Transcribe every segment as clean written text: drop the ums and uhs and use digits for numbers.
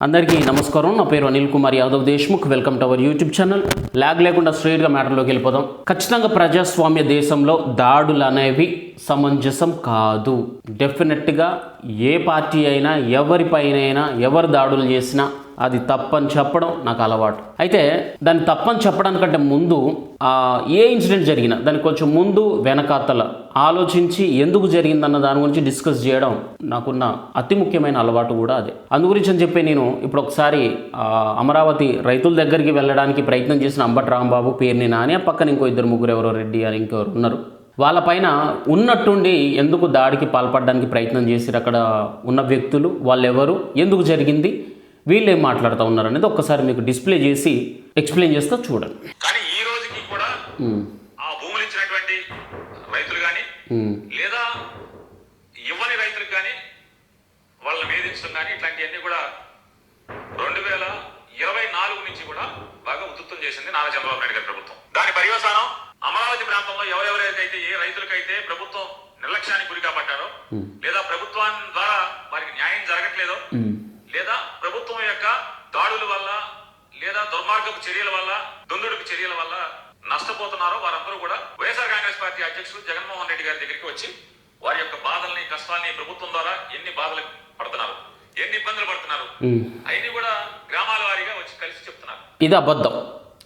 అందరికీ నమస్కారం. నా పేరు Anil Kumar Yadav Deshmukh. Welcome to our YouTube channel. Lag లేకుండా స్ట్రైట్గా మ్యాటర్లోకి వెళ్ళిపోదాం. ఖచ్చితంగా ప్రజాస్వామ్య దేశంలో దాడులు అనేవి సమంజసం కాదు. డెఫినెట్గా ఏ పార్టీ అయినా ఎవరిపైనైనా ఎవరు దాడులు చేసినా అది తప్పని చెప్పడం నాకు అలవాటు. అయితే దాన్ని తప్పని చెప్పడానికంటే ముందు ఏ ఇన్సిడెంట్ జరిగినా దానికి కొంచెం ముందు వెనకాతల ఆలోచించి ఎందుకు జరిగిందన్న దాని గురించి డిస్కస్ చేయడం నాకున్న అతి ముఖ్యమైన అలవాటు కూడా అదే. అందు గురించి అని చెప్పి నేను ఇప్పుడు ఒకసారి అమరావతి రైతుల దగ్గరికి వెళ్ళడానికి ప్రయత్నం చేసిన అంబటి రాంబాబు, పేర్ని నాని, ఆ పక్కన ఇంకో ఇద్దరు ముగ్గురు ఎవరో రెడ్డి అని ఇంకెవరు ఉన్నారు. వాళ్ళపైన ఉన్నట్టుండి ఎందుకు దాడికి పాల్పడడానికి ప్రయత్నం చేసిరు అక్కడ ఉన్న వ్యక్తులు, వాళ్ళెవరు, ఎందుకు జరిగింది, వీళ్ళు ఏం మాట్లాడుతూ ఉన్నారు అనేది ఒక్కసారి మీకు డిస్ప్లే చేసి ఎక్స్ప్లెయిన్ చేస్తా చూడండి. కానీ ఈ రోజుకి కూడా ఆ భూములు ఇచ్చినటువంటి రైతులు కానీ లేదా ఇవ్వని రైతులకు కానీ వాళ్ళని వేధించడం కానీ ఇట్లాంటివన్నీ కూడా 2024 నుంచి కూడా బాగా ఉధృతం చేసింది నారా చంద్రబాబు నాయుడు గారి ప్రభుత్వం. దాని పర్యవసానం అమరావతి ప్రాంతంలో ఎవరెవరైతే ఏ రైతులకైతే ప్రభుత్వం నిర్లక్ష్యానికి గురి కాబట్టారో లేదా ప్రభుత్వం ద్వారా వారికి న్యాయం జరగట్లేదో లేదా ప్రభుత్వం యొక్క దాడుల వల్ల లేదా దుర్మార్గపు చర్యల వల్ల దుందుడుకు చర్యల వల్ల నష్టపోతున్నారో వారందరూ కూడా వైఎస్ఆర్ కాంగ్రెస్ పార్టీ అధ్యక్షుడు జగన్మోహన్ రెడ్డి గారి దగ్గరికి వచ్చి వారి యొక్క బాధల్ని, కష్టాల్ని, ప్రభుత్వం ద్వారా ఎన్ని బాధలు పడుతున్నారు, ఎన్ని ఇబ్బందులు పడుతున్నారు అవన్నీ కూడా గ్రామాల వారీగా వచ్చి కలిసి చెప్తున్నారు. ఇది అబద్ధం,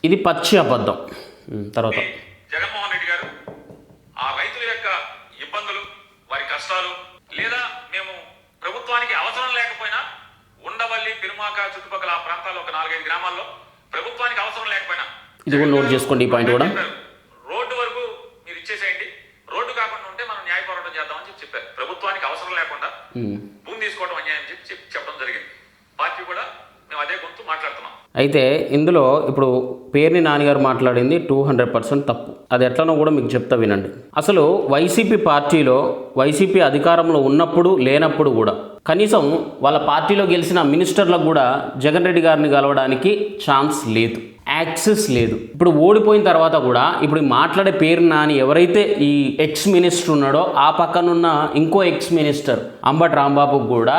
ఇది పచ్చి అబద్ధం. తర్వాత జగన్మోహన్ రెడ్డి గారు ఆ రైతుల యొక్క ఇబ్బందులు, వారి కష్టాలు, లేదా మేము ప్రభుత్వానికి అవసరం లేకపోయినా ఉండవల్లి, పెరుమాక చుట్టుపక్కల ఆ ప్రాంతాల్లో ఒక 4-5 గ్రామాల్లో ప్రభుత్వానికి అవసరం లేకపోయినా ఇది కూడా నోట్ చేసుకోండి. ఈ పాయింట్ కూడా రోడ్డు వరకు మీరు ఇచ్చేసేయండి, రోడ్డు కాకుండా ఉంటే మనం న్యాయ పోరాటం చేద్దామని చెప్పారు. ప్రభుత్వానికి అవసరం లేకుండా భూమి తీసుకోవడం అన్యాయం చెప్పడం జరిగింది. పార్టీ కూడా మేము అదే గొంతు మాట్లాడుతున్నాం. అయితే ఇందులో ఇప్పుడు పేర్ని నాన్నగారు మాట్లాడింది 200% తప్పు. అది ఎట్లనో కూడా మీకు చెప్తా వినండి. అసలు వైసీపీ పార్టీలో వైసీపీ అధికారంలో ఉన్నప్పుడు లేనప్పుడు కూడా కనీసం వాళ్ళ పార్టీలో గెలిచిన మినిస్టర్లకు కూడా జగన్ రెడ్డి గారిని కలవడానికి ఛాన్స్ లేదు, యాక్సెస్ లేదు. ఇప్పుడు ఓడిపోయిన తర్వాత కూడా ఇప్పుడు మాట్లాడే పేరు నాని ఎవరైతే ఈ ఎక్స్ మినిస్టర్ ఉన్నాడో ఆ పక్కనున్న ఇంకో ఎక్స్ మినిస్టర్ అంబటి రాంబాబు కూడా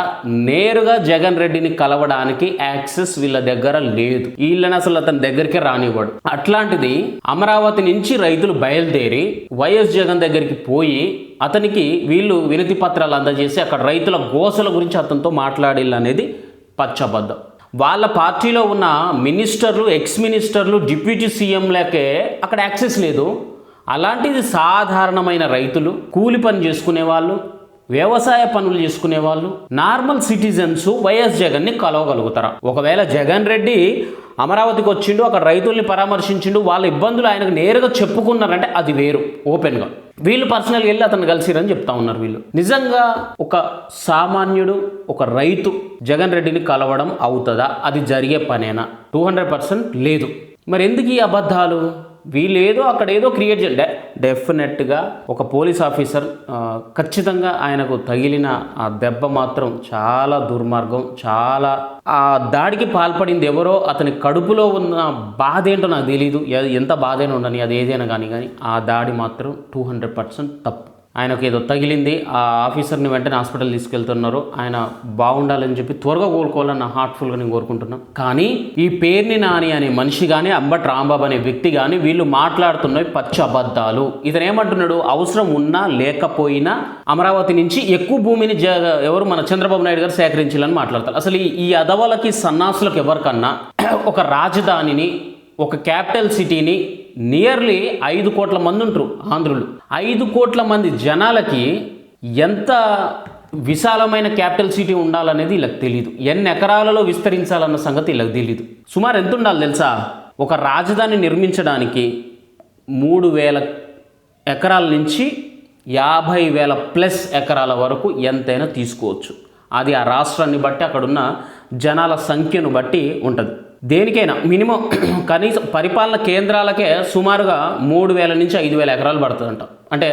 నేరుగా జగన్ రెడ్డిని కలవడానికి యాక్సెస్ వీళ్ళ దగ్గర లేదు. వీళ్ళని అసలు అతని దగ్గరికే రానివ్వడు. అట్లాంటిది అమరావతి నుంచి రైతులు బయలుదేరి వైఎస్ జగన్ దగ్గరికి పోయి అతనికి వీళ్ళు వినతి పత్రాలు అందజేసి అక్కడ రైతుల గోసల గురించి అతనితో మాట్లాడిల్లు అనేది పచ్చబద్ధం. వాళ్ళ పార్టీలో ఉన్న మినిస్టర్లు, ఎక్స్ మినిస్టర్లు, డిప్యూటీ సీఎంలకే అక్కడ యాక్సెస్ లేదు. అలాంటిది సాధారణమైన రైతులు, కూలి పని చేసుకునే వాళ్ళు, వ్యవసాయ పనులు చేసుకునే వాళ్ళు, నార్మల్ సిటిజన్స్ వైఎస్ జగన్ని కలవగలుగుతారా? ఒకవేళ జగన్ రెడ్డి అమరావతికి వచ్చిండు, అక్కడ రైతుల్ని పరామర్శించిండు, వాళ్ళ ఇబ్బందులు ఆయనకు నేరుగా చెప్పుకున్నారంటే అది వేరు. ఓపెన్గా వీళ్ళు పర్సనల్గా వెళ్ళి అతను కలిసిరని చెప్తా ఉన్నారు. వీళ్ళు నిజంగా ఒక సామాన్యుడు, ఒక రైతు జగన్ రెడ్డిని కలవడం అవుతుందా? అది జరిగే పనేనా? 200% లేదు. మరి ఎందుకు ఈ అబద్ధాలు? వీళ్ళు ఏదో అక్కడ ఏదో క్రియేట్ చేయండి. డెఫినెట్గా ఒక పోలీస్ ఆఫీసర్ ఖచ్చితంగా ఆయనకు తగిలిన ఆ దెబ్బ మాత్రం చాలా దుర్మార్గం. చాలా ఆ దాడికి పాల్పడింది ఎవరో అతని కడుపులో ఉన్న బాధ ఏంటో నాకు తెలియదు. ఎంత బాధైనా ఉండని, అది ఏదైనా కానీ ఆ దాడి మాత్రం 200% తప్పు. ఆయనకు ఏదో తగిలింది, ఆ ఆఫీసర్ని వెంటనే హాస్పిటల్ తీసుకెళ్తున్నారు. ఆయన బాగుండాలని చెప్పి త్వరగా కోలుకోవాలని నా హార్ట్ఫుల్గా నేను కోరుకుంటున్నాను. కానీ ఈ పేర్ని నాని అనే మనిషి కానీ అంబటి రాంబాబు అనే వ్యక్తి కానీ వీళ్ళు మాట్లాడుతున్నవి పచ్చి అబద్ధాలు. ఇతను ఏమంటున్నాడు? అవసరం ఉన్నా లేకపోయినా అమరావతి నుంచి ఎక్కువ భూమిని ఎవరు మన చంద్రబాబు నాయుడు గారు సేకరించాలని మాట్లాడతారు. అసలు ఈ అదవలకి సన్నాసులకు ఎవరికన్నా ఒక రాజధానిని, ఒక క్యాపిటల్ సిటీని నియర్లీ 5 కోట్ల మంది ఉంటారు ఆంధ్రులు. 5 కోట్ల మంది జనాలకి ఎంత విశాలమైన క్యాపిటల్ సిటీ ఉండాలనేది వీళ్ళకి తెలియదు. ఎన్ని ఎకరాలలో విస్తరించాలన్న సంగతి వీళ్ళకి తెలియదు. సుమారు ఎంత ఉండాలి తెలుసా? ఒక రాజధాని నిర్మించడానికి 3,000 ఎకరాల నుంచి 50,000+ ఎకరాల వరకు ఎంతైనా తీసుకోవచ్చు. అది ఆ రాష్ట్రాన్ని బట్టి, అక్కడున్న జనాల సంఖ్యను బట్టి ఉంటుంది. దేనికైనా మినిమం కనీసం పరిపాలన కేంద్రాలకే సుమారుగా 3,000 నుంచి 5,000 ఎకరాలు పడుతుందంట. అంటే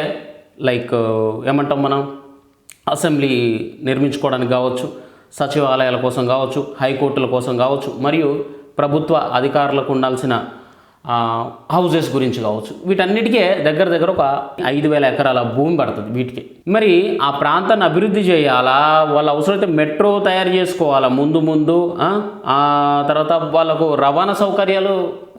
లైక్ ఏమంటాం మనం, అసెంబ్లీ నిర్మించుకోవడానికి కావచ్చు, సచివాలయాల కోసం కావచ్చు, హైకోర్టుల కోసం కావచ్చు, మరియు ప్రభుత్వ అధికారులకు ఉండాల్సిన హౌజెస్ గురించి కావచ్చు, వీటన్నిటికీ దగ్గర దగ్గర ఒక 5,000 ఎకరాల భూమి పడుతుంది వీటికి. మరి ఆ ప్రాంతాన్ని అభివృద్ధి చేయాలా, వాళ్ళ అవసరమైతే మెట్రో తయారు చేసుకోవాలా ముందు ఆ తర్వాత వాళ్ళకు రవాణా సౌకర్యాలు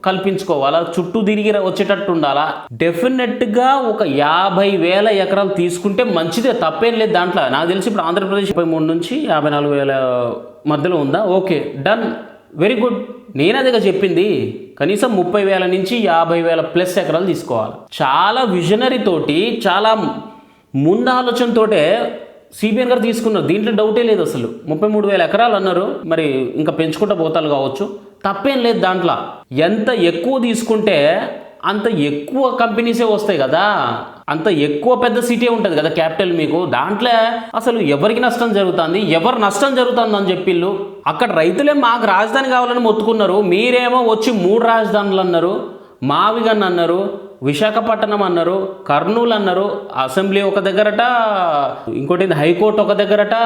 కల్పించుకోవాలా, చుట్టూ తిరిగి వచ్చేటట్టు ఉండాలా. డెఫినెట్గా ఒక 50,000 ఎకరాలు తీసుకుంటే మంచిదే, తప్పేం లేదు దాంట్లో. నాకు తెలిసి ఇప్పుడు ఆంధ్రప్రదేశ్ 33 నుంచి 54,000 మధ్యలో ఉందా, ఓకే డన్, వెరీ గుడ్. నేను అదేగా చెప్పింది, కనీసం 30,000 నుంచి 50,000 ప్లస్ ఎకరాలు తీసుకోవాలి. చాలా విజనరీ తోటి, చాలా ముందు ఆలోచనతోటే సిబిఎన్ గారు తీసుకున్నారు, దీంట్లో డౌటే లేదు అసలు. 33,000 ఎకరాలు అన్నారు, మరి ఇంకా పెంచుకుంటూ పోతాలు కావచ్చు, తప్పేం లేదు దాంట్లో. ఎంత ఎక్కువ తీసుకుంటే అంత ఎక్కువ కంపెనీసే వస్తాయి కదా, అంత ఎక్కువ పెద్ద సిటీ ఉంటుంది కదా క్యాపిటల్ మీకు. దాంట్లో అసలు ఎవరికి నష్టం జరుగుతుంది, ఎవరు నష్టం జరుగుతుంది అని చెప్పిళ్ళు. అక్కడ రైతులే మాకు రాజధాని కావాలని మొత్తుకున్నారు, మీరేమో వచ్చి 3 రాజధానులు అన్నారు, మావిగన్ అన్నారు, విశాఖపట్నం అన్నారు, కర్నూలు అన్నారు, అసెంబ్లీ ఒక దగ్గరట, ఇంకోటి హైకోర్టు ఒక దగ్గరట.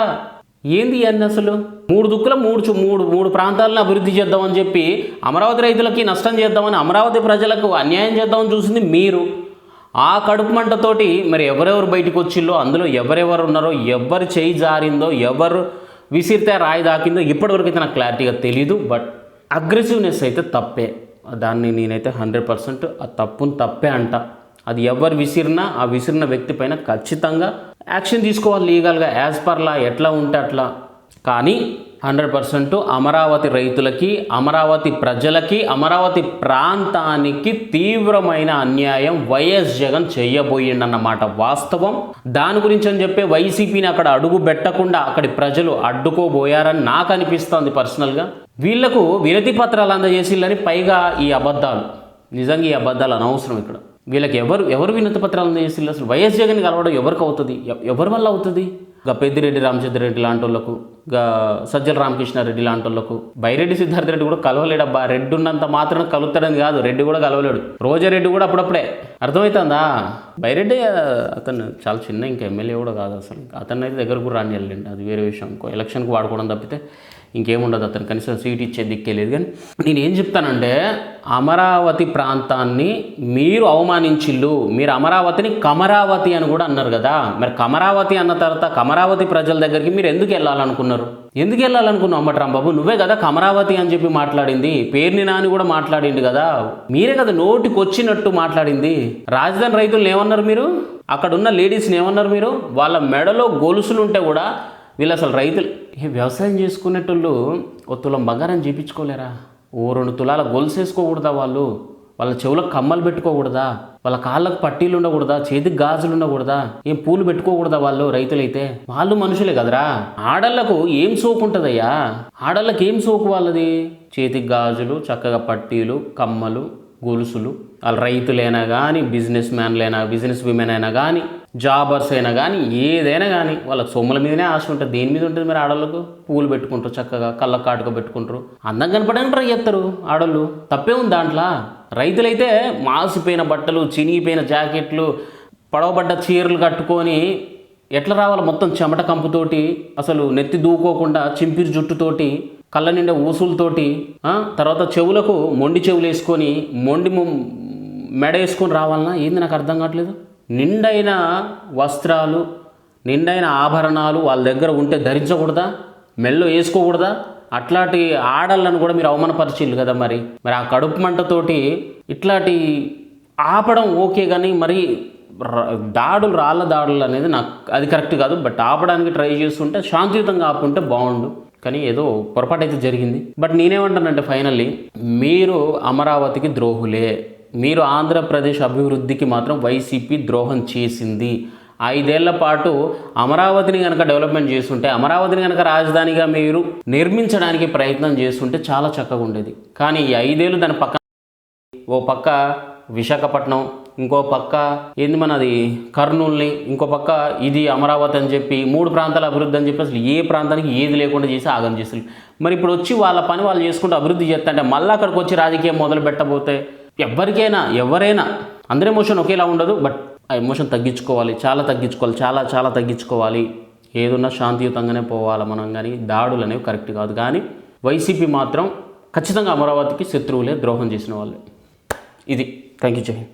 ఏంది అన్ని అసలు 3 దిక్కుల 3 ప్రాంతాలను అభివృద్ధి చేద్దామని చెప్పి అమరావతి రైతులకి నష్టం చేద్దామని, అమరావతి ప్రజలకు అన్యాయం చేద్దామని చూసింది మీరు. ఆ కడుపు మంటతోటి మరి ఎవరెవరు బయటకు వచ్చిల్లో, అందులో ఎవరెవరు ఉన్నారో, ఎవరు చేయి జారిందో, ఎవరు విసిరితే రాయి దాకిందో ఇప్పటివరకు అయితే నాకు క్లారిటీగా తెలీదు. బట్ అగ్రెసివ్నెస్ అయితే తప్పే, దాన్ని నేనైతే 100% ఆ తప్పును తప్పే అంట. అది ఎవరు విసిరినా ఆ విసిరిన వ్యక్తి పైన ఖచ్చితంగా యాక్షన్ తీసుకోవాలి లీగల్గా, యాజ్ పర్ లా, ఎట్లా ఉంటే అట్లా. కానీ 100% అమరావతి రైతులకి, అమరావతి ప్రజలకి, అమరావతి ప్రాంతానికి తీవ్రమైన అన్యాయం వైఎస్ జగన్ చేయబోయిండన్నమాట వాస్తవం. దాని గురించి అని చెప్పి వైసీపీని అక్కడ అడుగు పెట్టకుండా అక్కడి ప్రజలు అడ్డుకోబోయారని నాకు అనిపిస్తుంది పర్సనల్గా. వీళ్లకు వినతి పత్రాలు అందజేసిళ్ళని, పైగా ఈ అబద్ధాలు, నిజంగా ఈ అబద్ధాలు అనవసరం ఇక్కడ. వీళ్ళకి ఎవరు వినతి పత్రాలు అందజేసిళ్ళు? అసలు వైఎస్ జగన్ కలవడం ఎవరికి అవుతుంది, ఎవరి వల్ల అవుతుంది? గా పెద్దిరెడ్డి రామచంద్రరెడ్డి లాంటి వాళ్ళకు, గా సజ్జల రామకృష్ణారెడ్డి లాంటి వాళ్ళకు. బైరెడ్డి సిద్ధార్థ రెడ్డి కూడా కలవలేడబ్బా, రెడ్డి ఉన్నంత మాత్రం కలుగుతాడని కాదు, రెడ్డి కూడా కలవలేడు. రోజారెడ్డి కూడా అప్పుడప్పుడే, అర్థమవుతుందా? బైరెడ్డి అతను చాలా చిన్న, ఇంకా ఎమ్మెల్యే కూడా కాదు అసలు, అతను అయితే దగ్గర కూడా రాని వెళ్ళండి, అది వేరే విషయం. ఇంకో ఎలక్షన్కి వాడుకోవడం తప్పితే ఇంకేముండదు అతను, కనీసం సీట్ ఇచ్చే దిక్కే లేదు. కానీ నేనేం చెప్తానంటే, అమరావతి ప్రాంతాన్ని మీరు అవమానించిల్లు, మీరు అమరావతిని కమరావతి అని కూడా అన్నారు కదా. మరి కమరావతి అన్న తర్వాత కమరావతి ప్రజల దగ్గరికి మీరు ఎందుకు వెళ్ళాలనుకున్నారు? ఎందుకు వెళ్ళాలనుకున్నావు అంబట్రాంబాబు? నువ్వే కదా కమరావతి అని చెప్పి మాట్లాడింది, పేర్ని నాని కూడా మాట్లాడింది కదా, మీరే కదా నోటికి వచ్చినట్టు మాట్లాడింది. రాజధాని రైతులను ఏమన్నారు మీరు? అక్కడున్న లేడీస్ని ఏమన్నారు మీరు? వాళ్ళ మెడలో గొలుసులు ఉంటే కూడా వీళ్ళు అసలు రైతులు వ్యవసాయం చేసుకునేటోళ్ళు ఓ తులం బంగారం చేయించుకోలేరా? ఓ 2 తులాల గొలుసు వేసుకోకూడదా? వాళ్ళ చెవులకు కమ్మలు పెట్టుకోకూడదా? వాళ్ళ కాళ్ళకు పట్టీలు ఉండకూడదా? చేతికి గాజులు ఉండకూడదా? ఏం పూలు పెట్టుకోకూడదా? వాళ్ళు రైతులైతే వాళ్ళు మనుషులే కదరా. ఆడళ్లకు ఏం సోకు ఉంటుందయ్యా? ఆడళ్ళకి ఏం సోకు వాళ్ళది? చేతికి గాజులు, చక్కగా పట్టీలు, కమ్మలు, గొలుసులు. వాళ్ళు రైతులైనా కానీ, బిజినెస్ విమెన్ అయినా కానీ, జాబర్స్ అయినా కానీ, ఏదైనా కానీ వాళ్ళకి సొమ్ముల మీదనే ఆశ ఉంటుంది. దేని మీద ఉంటుంది మరి ఆడవాళ్ళకు? పూలు పెట్టుకుంటారు, చక్కగా కళ్ళ కాటుక పెట్టుకుంటారు, అందం కనపడడానికి ట్రై చేస్తారు ఆడవాళ్ళు, తప్పే ఉంది దాంట్లో. రైతులైతే మాసిపోయిన బట్టలు, చినిగిపోయిన జాకెట్లు, పొడవబడ్డ చీరలు కట్టుకొని ఎట్లా రావాలి? మొత్తం చెమట కంపుతోటి, అసలు నెత్తి దూకోకుండా చింపిరి జుట్టుతోటి, కళ్ళ నిండా ఊసులతోటి, తర్వాత చెవులకు మొండి చెవులు వేసుకొని, మెడ వేసుకొని రావాలన్నా ఏంది నాకు అర్థం కావట్లేదు. నిండైన వస్త్రాలు, నిండైన ఆభరణాలు వాళ్ళ దగ్గర ఉంటే ధరించకూడదా? మెల్లో వేసుకోకూడదా? అట్లాంటి ఆడళ్ళను కూడా మీరు అవమానపరిచిల్లు కదా. మరి ఆ కడుపు మంటతోటి ఇట్లాంటి ఆపడం ఓకే, కానీ మరి రాళ్ళ దాడులు అనేది నాకు అది కరెక్ట్ కాదు. బట్ ఆపడానికి ట్రై చేస్తుంటే శాంతియుతంగా ఆపుంటే బాగుండు, కానీ ఏదో పొరపాటు అయితే జరిగింది. బట్ నేనేమంటానంటే ఫైనల్లీ మీరు అమరావతికి ద్రోహులే. మీరు ఆంధ్రప్రదేశ్ అభివృద్ధికి మాత్రం వైసీపీ ద్రోహం చేసింది. 5 ఏళ్ల పాటు అమరావతిని కనుక డెవలప్మెంట్ చేస్తుంటే, అమరావతిని కనుక రాజధానిగా మీరు నిర్మించడానికి ప్రయత్నం చేస్తుంటే చాలా చక్కగా ఉండేది. కానీ ఈ 5 ఏళ్ళు దాని పక్క, ఓ పక్క విశాఖపట్నం, ఇంకో పక్క ఏంది మనది కర్నూలుని, ఇంకో పక్క ఇది అమరావతి అని చెప్పి 3 ప్రాంతాల అభివృద్ధి అని చెప్పి అసలు ఏ ప్రాంతానికి ఏది లేకుండా చేసి ఆగం చేస్తారు. మరి ఇప్పుడు వచ్చి వాళ్ళ పని వాళ్ళు చేసుకుంటూ అభివృద్ధి చేస్తుంటే మళ్ళీ అక్కడికి వచ్చి రాజకీయం మొదలు పెట్టబోతే ఎవరైనా అందరి ఎమోషన్ ఒకేలా ఉండదు. బట్ ఆ ఎమోషన్ తగ్గించుకోవాలి, చాలా తగ్గించుకోవాలి. ఏదున్నా శాంతియుతంగానే పోవాలి మనం, కానీ దాడులు అనేవి కరెక్ట్ కాదు. కానీ వైసీపీ మాత్రం ఖచ్చితంగా అమరావతికి శత్రువులే, ద్రోహం చేసిన వాళ్ళే. ఇది థ్యాంక్ యూ జై హింద్.